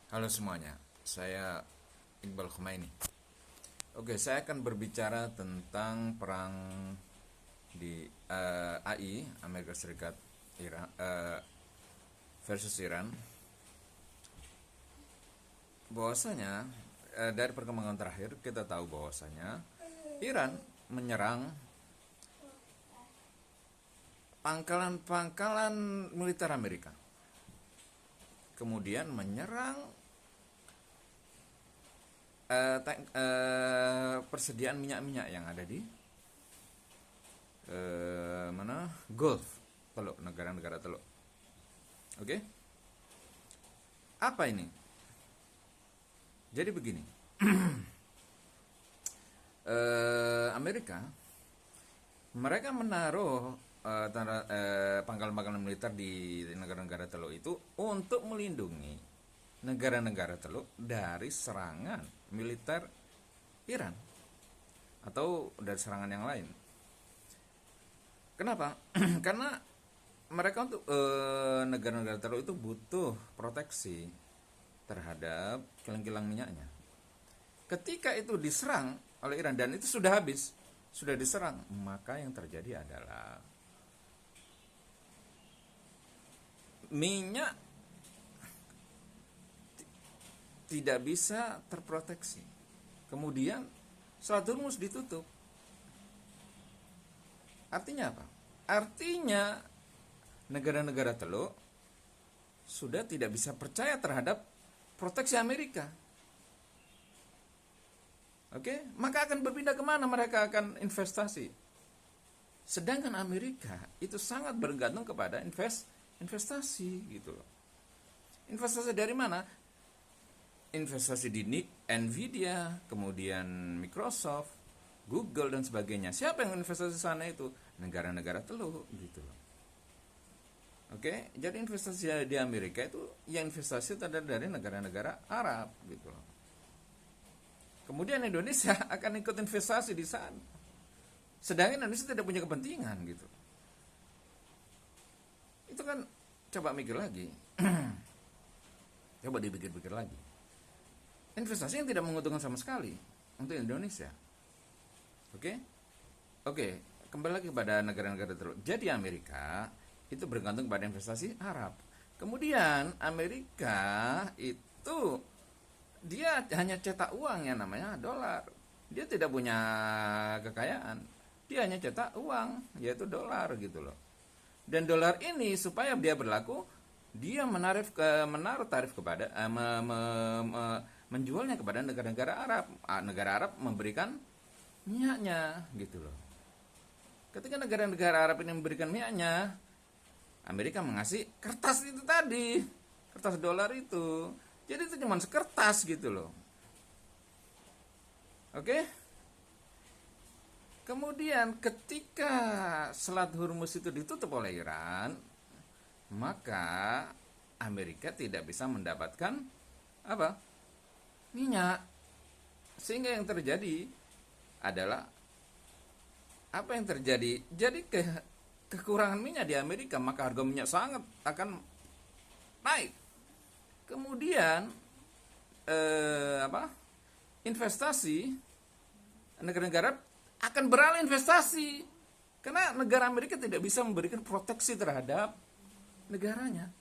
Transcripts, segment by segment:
Halo semuanya, saya Iqbal Khumaini. Oke, saya akan berbicara tentang perang di AI Amerika Serikat Iran versus Iran. Bahwasanya dari perkembangan terakhir kita tahu bahwasanya Iran menyerang pangkalan-pangkalan militer Amerika. Kemudian menyerang persediaan minyak-minyak yang ada di Gulf, Teluk, negara-negara Teluk. Oke? Apa ini? Jadi begini. Amerika mereka menaruh pangkalan-pangkalan militer di negara-negara Teluk itu untuk melindungi negara-negara Teluk dari serangan militer Iran atau dari serangan yang lain. Kenapa? Karena mereka untuk negara-negara Teluk itu butuh proteksi terhadap kilang-kilang minyaknya. Ketika itu diserang oleh Iran dan itu sudah habis, sudah diserang, maka yang terjadi adalah minyak tidak bisa terproteksi. Kemudian Selat Hormuz ditutup. Artinya apa? Artinya negara-negara Teluk sudah tidak bisa percaya terhadap proteksi Amerika. Oke, maka akan berpindah kemana mereka akan investasi. Sedangkan Amerika itu sangat bergantung kepada investasi gitu loh. Investasi dari mana? Investasi di Nvidia, kemudian Microsoft, Google dan sebagainya. Siapa yang investasi di sana itu? Negara-negara Teluk gitu loh. Oke, jadi investasi di Amerika itu yang investasi ada dari negara-negara Arab gitu loh. Kemudian Indonesia akan ikut investasi di sana. Sedangkan Indonesia tidak punya kepentingan gitu. Itu kan coba mikir lagi. Coba dipikir-pikir lagi. Investasi yang tidak menguntungkan sama sekali untuk Indonesia. Oke? Oke, kembali lagi kepada negara-negara Teluk. Jadi Amerika itu bergantung pada investasi Arab. Kemudian Amerika itu dia hanya cetak uang yang namanya dolar. Dia tidak punya kekayaan. Dia hanya cetak uang, yaitu dolar gitu loh. Dan dolar ini supaya dia berlaku, dia menaruh tarif kepada menjualnya kepada negara-negara Arab. Negara Arab memberikan minyaknya gitu loh. Ketika negara-negara Arab ini memberikan minyaknya, Amerika mengasih kertas itu tadi, kertas dolar itu. Jadi itu cuma sekertas gitu loh. Oke? Kemudian ketika Selat Hormuz itu ditutup oleh Iran, maka Amerika tidak bisa mendapatkan apa? Minyak. Sehingga yang terjadi adalah apa yang terjadi? Jadi kekurangan minyak di Amerika, maka harga minyak sangat akan naik. Kemudian investasi negara-negara akan beralih investasi karena negara Amerika tidak bisa memberikan proteksi terhadap negaranya.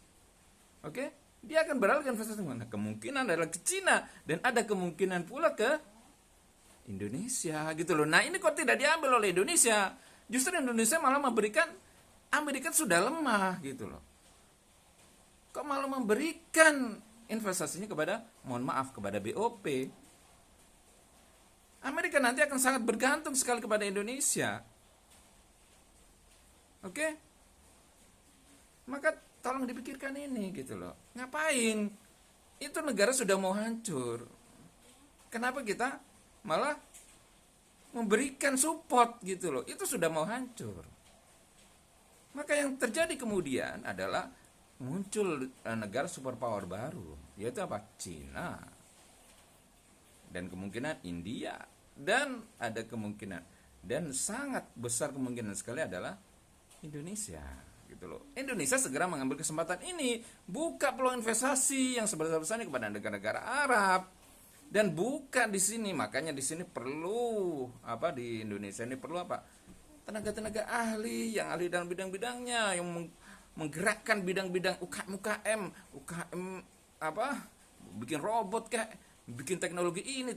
Oke, dia akan beralih ke investasi mana? Kemungkinan adalah ke Cina dan ada kemungkinan pula ke Indonesia gitu loh. Nah, ini kok tidak diambil oleh Indonesia? Justru Indonesia malah memberikan, Amerika sudah lemah gitu loh. Kok malah memberikan investasinya kepada, mohon maaf, kepada BOP. Amerika nanti akan sangat bergantung sekali kepada Indonesia. Oke? Maka tolong dipikirkan ini gitu loh. Ngapain? Itu negara sudah mau hancur. Kenapa kita malah memberikan support gitu loh? Itu sudah mau hancur. Maka yang terjadi kemudian adalah muncul negara superpower baru, yaitu apa? Cina. Dan kemungkinan India. Dan ada kemungkinan, dan sangat besar kemungkinan sekali adalah Indonesia. gitu loh. Indonesia segera mengambil kesempatan ini, buka peluang investasi yang sebesar-besarnya kepada negara-negara Arab, dan buka di sini. Makanya di sini perlu apa, di Indonesia ini perlu apa, tenaga-tenaga ahli yang ahli dalam bidang-bidangnya, yang menggerakkan bidang-bidang UKM apa, bikin robot kayak, bikin teknologi ini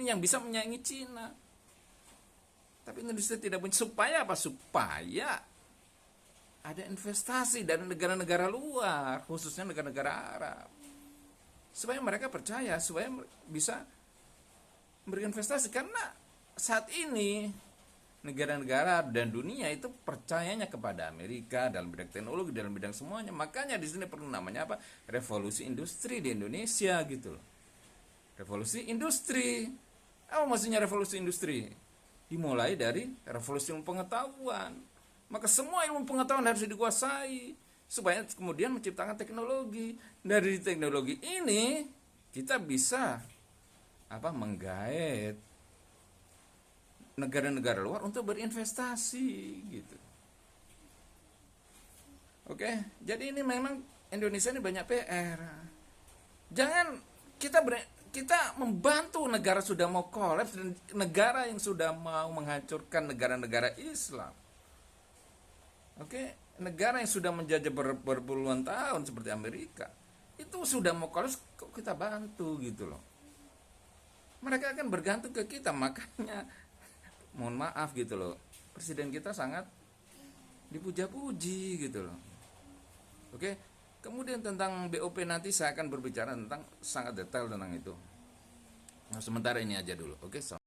yang bisa menyaingi Cina. Tapi Indonesia tidak punya. Supaya apa? Supaya ada investasi dari negara-negara luar, khususnya negara-negara Arab, supaya mereka percaya, supaya bisa berinvestasi. Karena saat ini negara-negara dan dunia itu percayanya kepada Amerika dalam bidang teknologi, dalam bidang semuanya. Makanya di sini perlu namanya apa? Revolusi industri di Indonesia gitu loh. Revolusi industri. Apa maksudnya revolusi industri? Dimulai dari revolusi ilmu pengetahuan. Maka semua ilmu pengetahuan harus dikuasai supaya kemudian menciptakan teknologi. Dari teknologi ini kita bisa apa, menggait negara-negara luar untuk berinvestasi gitu. Oke, jadi ini memang Indonesia ini banyak PR. Jangan kita membantu negara sudah mau kolaps, dan negara yang sudah mau menghancurkan negara-negara Islam. Oke, negara yang sudah menjajah berpuluhan tahun seperti Amerika, itu sudah mau kolaps, kok kita bantu gitu loh. Mereka akan bergantung ke kita. Makanya mohon maaf gitu loh, presiden kita sangat dipuja-puji gitu loh. Oke. Kemudian tentang BOP nanti saya akan berbicara tentang sangat detail tentang itu. Nah, sementara ini aja dulu. Oke.